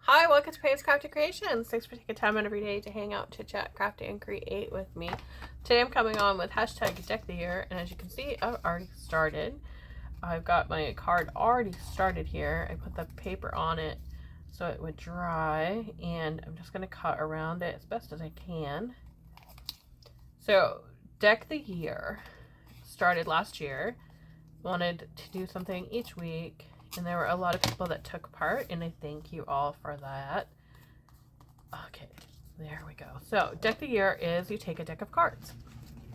Hi, welcome to Payne's Crafty Creations. Thanks for taking time out of your day to hang out, chit chat, craft, and create with me. Today I'm coming on with hashtag Deck the Year, and as you can see, I've already started. I've got my card already started here. I put the paper on it so it would dry, and I'm just going to cut around it as best as I can. So, Deck the Year started last year. Wanted to do something each week, and there were a lot of people that took part, and I thank you all for that. Okay, there we go. So, Deck the Year is you take a deck of cards.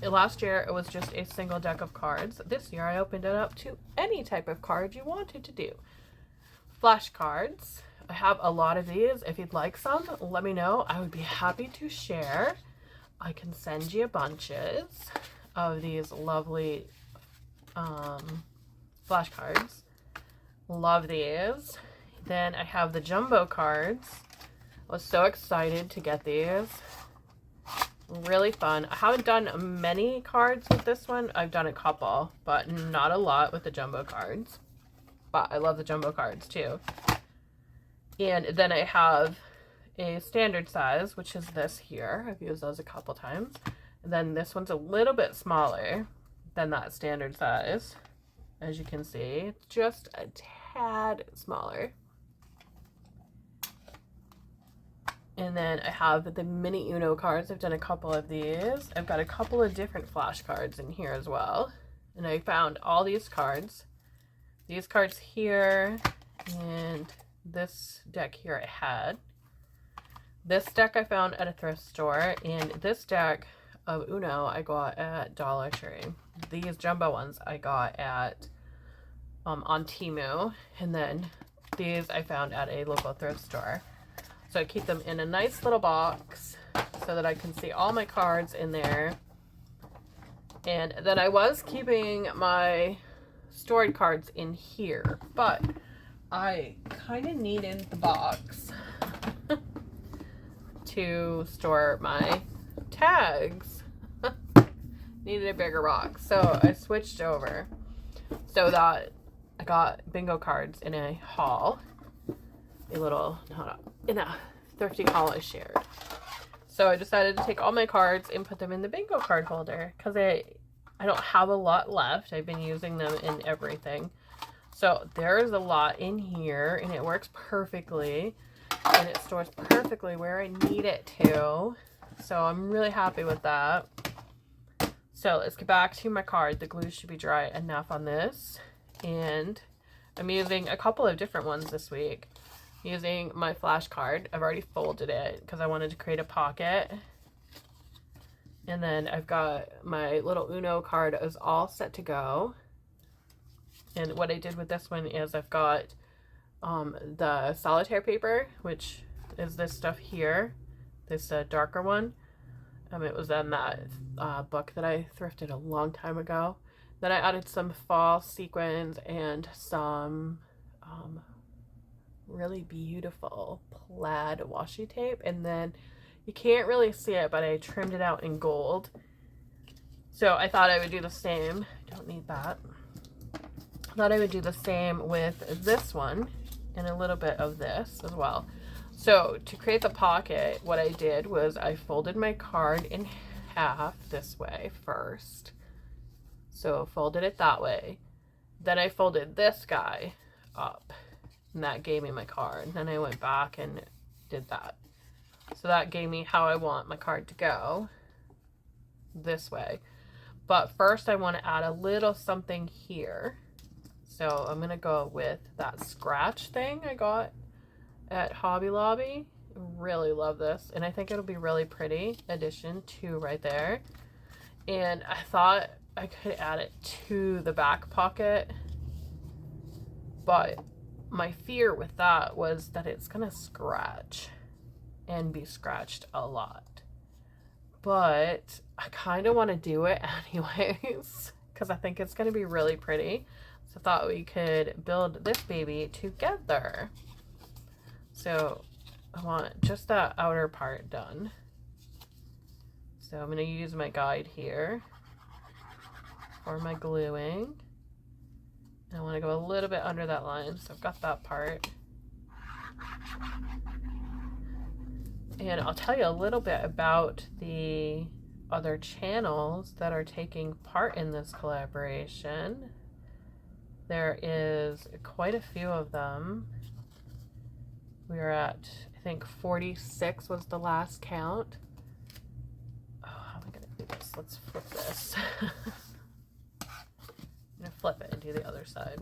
Last year, it was just a single deck of cards. This year, I opened it up to any type of card you wanted to do. Flashcards. I have a lot of these. If you'd like some, let me know. I would be happy to share. I can send you bunches of these lovely flashcards. Love these. Then I have the jumbo cards. I was so excited to get these. Really fun. I haven't done many cards with this one. I've done a couple, but not a lot with the jumbo cards. But I love the jumbo cards too. And then I have a standard size, which is this here. I've used those a couple times. And then this one's a little bit smaller than that standard size. As you can see, it's just a tad smaller. And then I have the mini Uno cards. I've done a couple of these. I've got a couple of different flashcards in here as well. And I found all these cards. These cards here and this deck here I had. This deck I found at a thrift store, and this deck of Uno I got at Dollar Tree. These jumbo ones I got at on Temu, and then these I found at a local thrift store. So I keep them in a nice little box so that I can see all my cards in there. And then I was keeping my stored cards in here, but I kind of needed the box to store my tags. Needed a bigger box, so I switched over so that I got bingo cards in a haul, in a thrifty haul I shared. So I decided to take all my cards and put them in the bingo card holder because I don't have a lot left. I've been using them in everything. So there's a lot in here, and it works perfectly, and it stores perfectly where I need it to. So I'm really happy with that. So let's get back to my card. The glue should be dry enough on this. And I'm using a couple of different ones this week. Using my flashcard. I've already folded it because I wanted to create a pocket. And then I've got my little Uno card is all set to go. And what I did with this one is I've got the solitaire paper, which is this stuff here. This darker one. It was in that book that I thrifted a long time ago. Then I added some fall sequins and some really beautiful plaid washi tape. And then you can't really see it, but I trimmed it out in gold. So I thought I would do the same. I don't need that. I thought I would do the same with this one and a little bit of this as well. So to create the pocket, what I did was I folded my card in half this way first. So folded it that way. Then I folded this guy up, and that gave me my card. Then I went back and did that. So that gave me how I want my card to go, this way. But first I want to add a little something here. So I'm going to go with that scratch thing I got at Hobby Lobby. Really love this, and I think it'll be really pretty addition to right there. And I thought I could add it to the back pocket, but my fear with that was that it's gonna scratch and be scratched a lot. But I kind of want to do it anyways because I think it's gonna be really pretty. So I thought we could build this baby together. So I want just that outer part done. So I'm going to use my guide here for my gluing. And I want to go a little bit under that line, so I've got that part. And I'll tell you a little bit about the other channels that are taking part in this collaboration. There is quite a few of them. We are at, I think 46 was the last count. Oh, how am I gonna do this? Let's flip this. I'm gonna flip it and do the other side.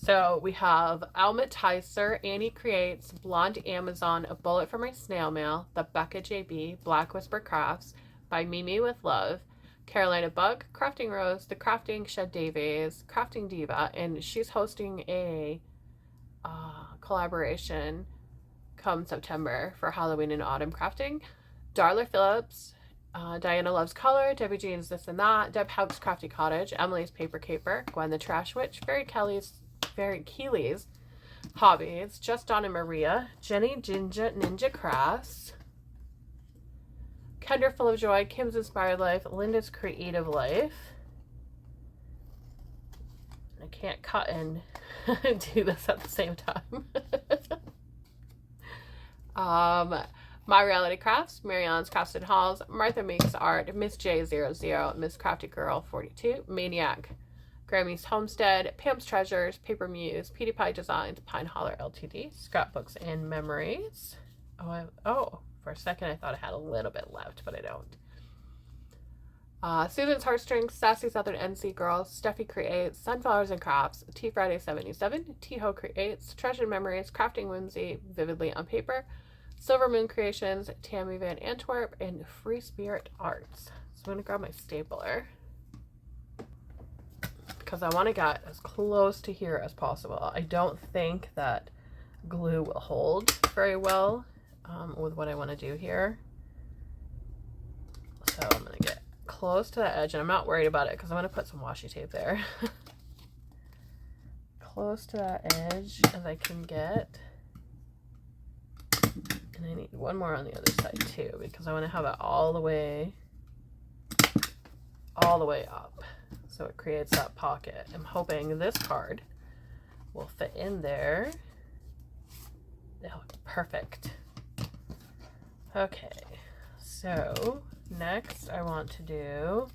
So we have Alma Tyser, Annie Creates, Blonde Amazon, A Bullet for My Snail Mail, The Becca JB, Black Whisper Crafts, by Mimi with Love, Carolina Bug, Crafting Rose, The Crafting Shed Davies, Crafting Diva, and she's hosting a collaboration come September for Halloween and autumn crafting. Darla Phillips, Diana Loves Color, Debbie Jean's This and That, Deb Haupt's Crafty Cottage, Emily's Paper Caper, Gwen the Trash Witch, Very Keeley's Hobbies, Just Dawn and Maria, Jenny Ginger Ninja Crafts, Kendra Full of Joy, Kim's Inspired Life, Linda's Creative Life. I can't cut and do this at the same time. My Reality Crafts, Marianne's Crafts and Halls, Martha Makes Art, Miss J00, Miss Crafty Girl 42, Maniac, Grammy's Homestead, Pam's Treasures, Paper Muse, Petey Pie Designs, Pine Holler Ltd, Scrapbooks and Memories. Oh, for a second I thought I had a little bit left, but I don't. Susan's Heartstrings, Sassy Southern NC Girls, Steffi Creates, Sunflowers and Crafts, Tea Friday 77, T-Ho Creates, Treasured Memories, Crafting Whimsy, Vividly on Paper, Silver Moon Creations, Tammy Van Antwerp, and Free Spirit Arts. So I'm going to grab my stapler because I want to get as close to here as possible. I don't think that glue will hold very well with what I want to do here. So I'm going to get close to the edge, and I'm not worried about it because I'm going to put some washi tape there. Close to that edge as I can get. And I need one more on the other side too, because I want to have it all the way up. So it creates that pocket. I'm hoping this card will fit in there. Oh, perfect. Okay, so next I want to do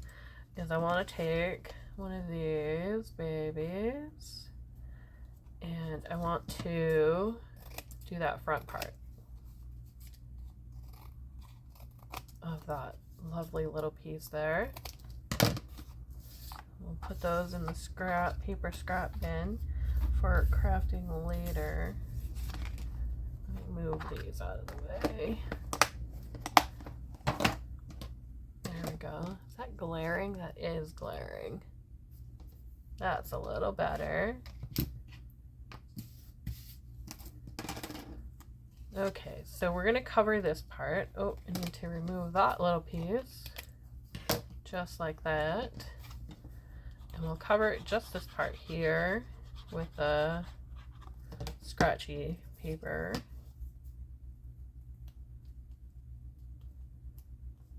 is I want to take one of these babies and I want to do that front part of that lovely little piece there. We'll put those in the paper scrap bin for crafting later. Let me move these out of the way. There we go. Is that glaring? That is glaring. That's a little better. Okay, so we're going to cover this part. Oh, I need to remove that little piece. Just like that. And we'll cover just this part here with the scratchy paper.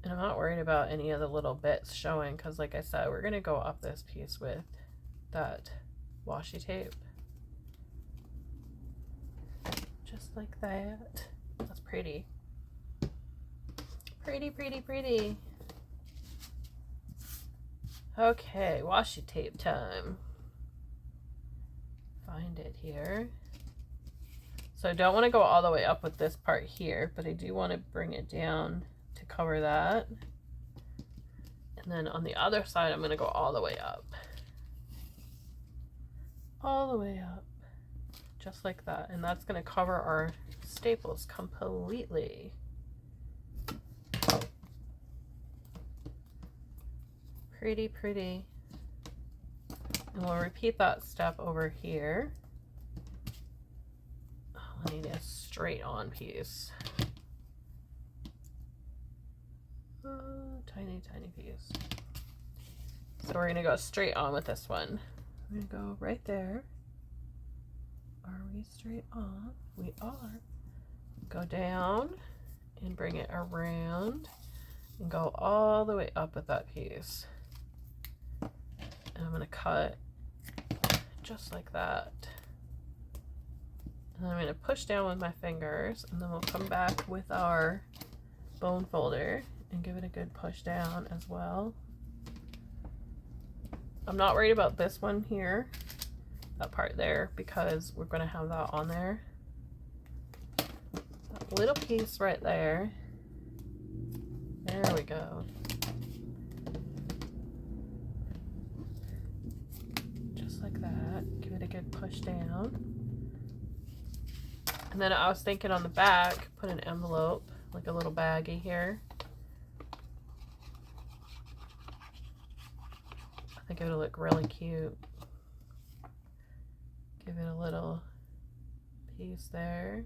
And I'm not worried about any of the little bits showing because, like I said, we're going to go up this piece with that washi tape. Just like that. That's pretty. Pretty, pretty, pretty. Okay, washi tape time. Find it here. So I don't want to go all the way up with this part here, but I do want to bring it down to cover that. And then on the other side, I'm going to go all the way up. All the way up. Just like that. And that's going to cover our staples completely. Pretty, pretty. And we'll repeat that step over here. Oh, I need a straight on piece. Tiny, tiny piece. So we're going to go straight on with this one. I'm going to go right there. Are we straight on? We are. Go down and bring it around and go all the way up with that piece. And I'm going to cut just like that. And And I'm going to push down with my fingers, and then we'll come back with our bone folder and give it a good push down as well. I'm not worried about this one here, that part there, because we're going to have that on there. That little piece right there. There we go. Just like that. Give it a good push down. And then I was thinking on the back, put an envelope, like a little baggie here. I think it would look really cute. Give it a little piece there.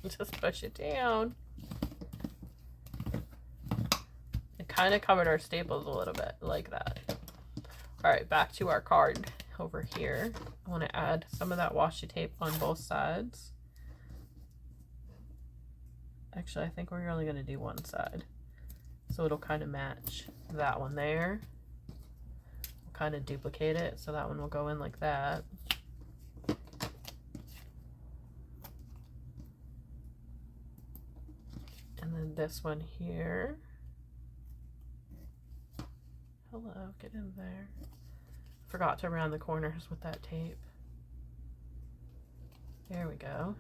Just push it down. It kind of covered our staples a little bit, like that. All right, back to our card over here. I want to add some of that washi tape on both sides. Actually, I think we're only going to do one side, so it'll kind of match that one there. We'll kind of duplicate it, so that one will go in like that. And then this one here. Hello, get in there. Forgot to round the corners with that tape. There we go.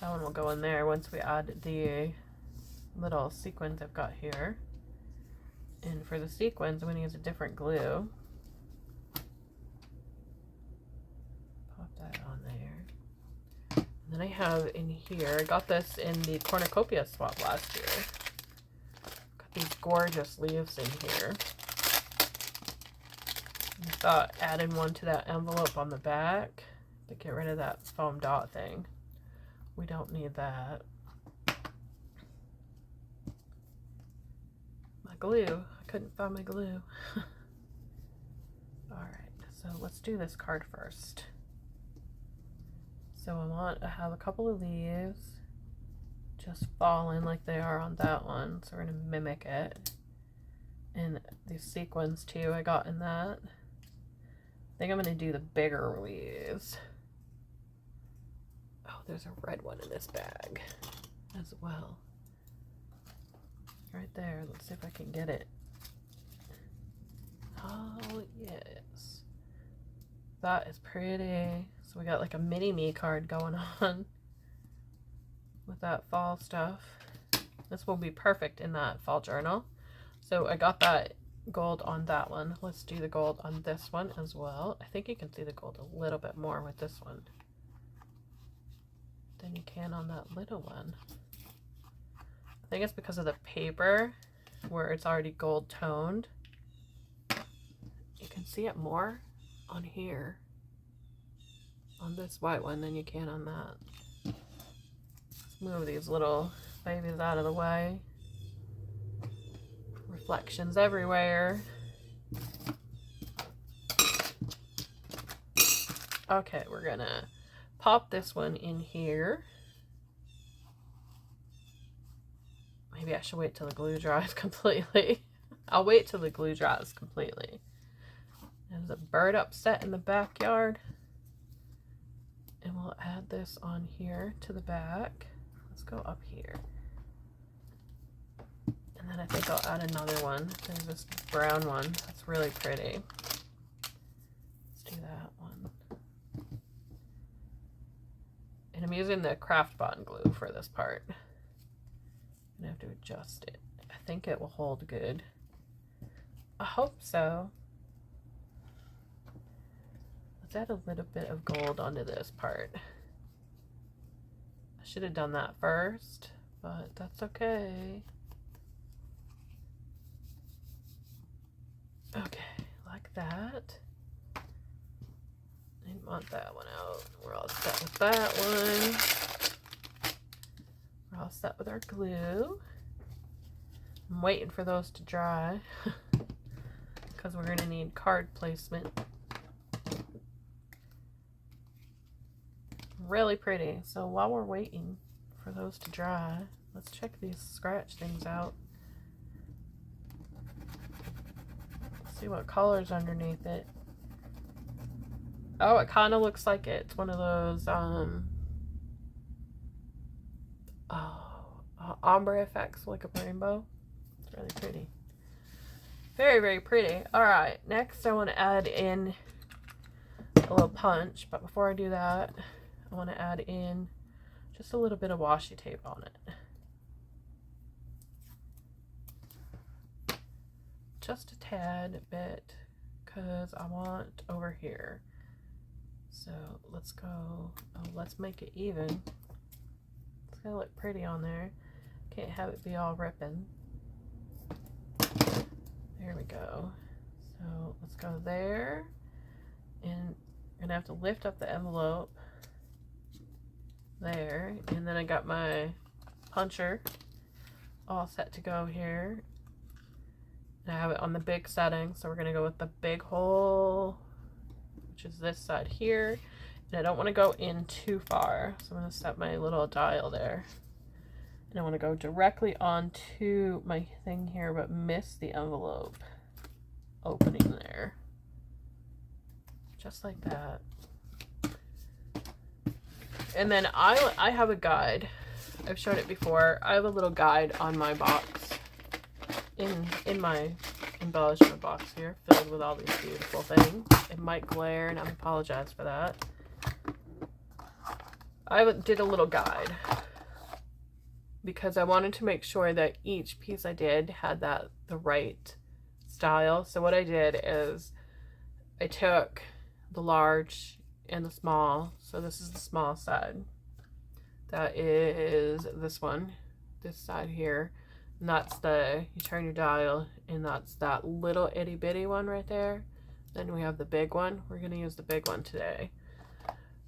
That one will go in there once we add the little sequins I've got here. And for the sequins, I'm going to use a different glue. Pop that on there. And then I have in here, I got this in the cornucopia swap last year. Got these gorgeous leaves in here. I thought adding one to that envelope on the back to get rid of that foam dot thing. We don't need that. My glue. I couldn't find my glue. Alright, so let's do this card first. So I want to have a couple of leaves just fall in like they are on that one. So we're going to mimic it. And these sequins too I got in that. I think I'm going to do the bigger leaves. Oh, there's a red one in this bag as well. Right there. Let's see if I can get it. Oh, yes. That is pretty. So we got like a mini-me card going on with that fall stuff. This will be perfect in that fall journal. So I got that gold on that one. Let's do the gold on this one as well. I think you can see the gold a little bit more with this one than you can on that little one. I think it's because of the paper where it's already gold toned. You can see it more on here on this white one than you can on that. Let's move these little babies out of the way. Reflections everywhere. Okay, we're gonna pop this one in here. Maybe I should wait till the glue dries completely. I'll wait till the glue dries completely. There's a bird upset in the backyard. And we'll add this on here to the back. Let's go up here. And then I think I'll add another one. There's this brown one that's really pretty. Let's do that one. And I'm using the Craft Bond glue for this part. I'm gonna have to adjust it. I think it will hold good. I hope so. Let's add a little bit of gold onto this part. I should have done that first, but that's okay. Okay, like that. Didn't want that one out. We're all set with that one. We're all set with our glue. I'm waiting for those to dry because we're going to need card placement. Really pretty. So while we're waiting for those to dry, let's check these scratch things out. See what color's underneath it. Oh, it kind of looks like it's one of those ombre effects, like a rainbow. It's really pretty. Very, very pretty. Alright, next I want to add in a little punch, but before I do that, I want to add in just a little bit of washi tape on it. Just a tad bit, because I want over here. So let's go, let's make it even. It's gonna look pretty on there. Can't have it be all ripping. There we go. So let's go there, and I'm gonna have to lift up the envelope there, and then I got my puncher all set to go here. And I have it on the big setting, so we're gonna go with the big hole, which is this side here. And I don't want to go in too far, so I'm gonna set my little dial there. And I want to go directly onto my thing here, but miss the envelope opening there. Just like that. And then I have a guide. I've shown it before. I have a little guide on my box, in my embellishment box here, filled with all these beautiful things. It might glare, and I apologize for that. I did a little guide because I wanted to make sure that each piece I did had the right style. So what I did is I took the large and the small. So this is the small side. That is this one, this side here. And that's you turn your dial, and that's that little itty bitty one right there. Then we have the big one. We're gonna use the big one today.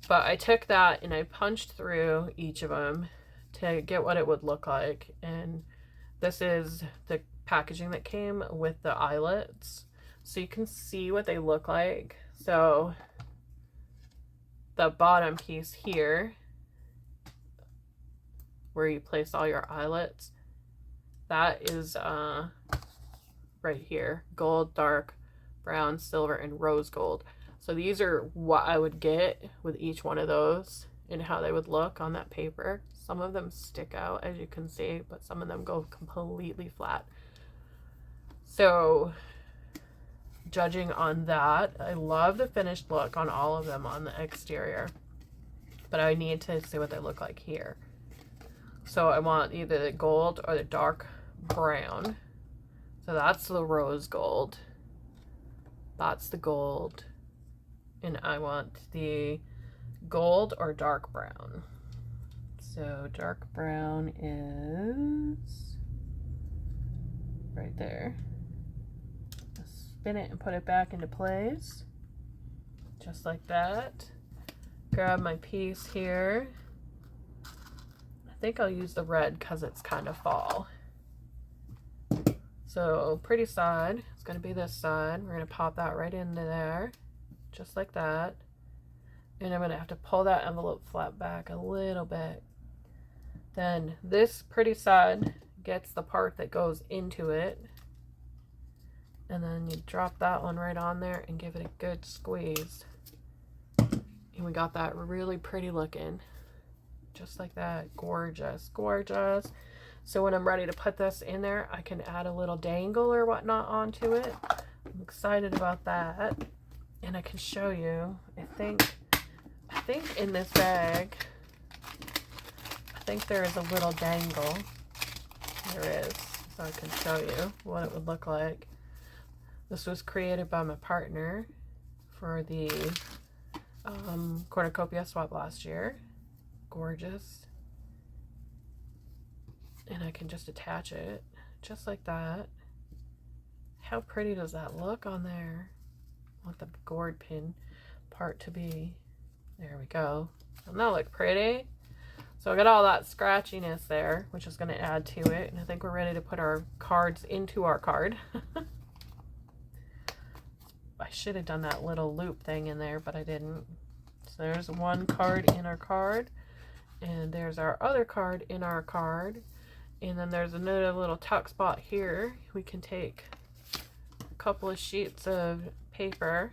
But I took that and I punched through each of them to get what it would look like. And this is the packaging that came with the eyelets, so you can see what they look like. So the bottom piece here, where you place all your eyelets, that is right here, gold, dark brown, silver, and rose gold. So these are what I would get with each one of those and how they would look on that paper. Some of them stick out, as you can see, but some of them go completely flat. So judging on that, I love the finished look on all of them on the exterior, but I need to see what they look like here. So I want either the gold or the dark brown. So that's the rose gold. That's the gold. And I want the gold or dark brown. So dark brown is right there. Spin it and put it back into place. Just like that. Grab my piece here. I think I'll use the red because it's kind of fall. So pretty side is going to be this side. We're going to pop that right into there. Just like that. And I'm going to have to pull that envelope flap back a little bit. Then this pretty side gets the part that goes into it. And then you drop that one right on there and give it a good squeeze. And we got that really pretty looking. Just like that. Gorgeous, gorgeous. So when I'm ready to put this in there, I can add a little dangle or whatnot onto it. I'm excited about that. And I can show you, I think in this bag, I think there is a little dangle. There is. So I can show you what it would look like. This was created by my partner for the cornucopia swap last year. Gorgeous. And I can just attach it just like that. How pretty does that look on there? I want the gourd pin part to be. There we go. Doesn't that look pretty? So I got all that scratchiness there, which is going to add to it. And I think we're ready to put our cards into our card. I should have done that little loop thing in there, but I didn't. So there's one card in our card. And there's our other card in our card. And then there's another little tuck spot here. We can take a couple of sheets of paper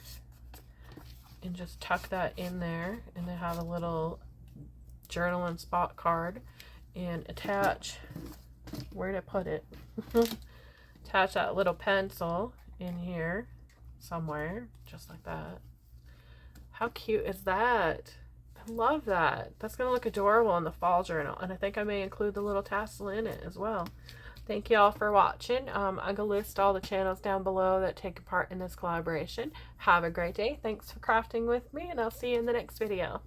and just tuck that in there, and then have a little journal and spot card, and attach, where did I put it? Attach that little pencil in here somewhere, just like that. How cute is that? I love that. That's going to look adorable in the fall journal, and I think I may include the little tassel in it as well. Thank you all for watching. I'm going to list all the channels down below that take part in this collaboration. Have a great day. Thanks for crafting with me, and I'll see you in the next video.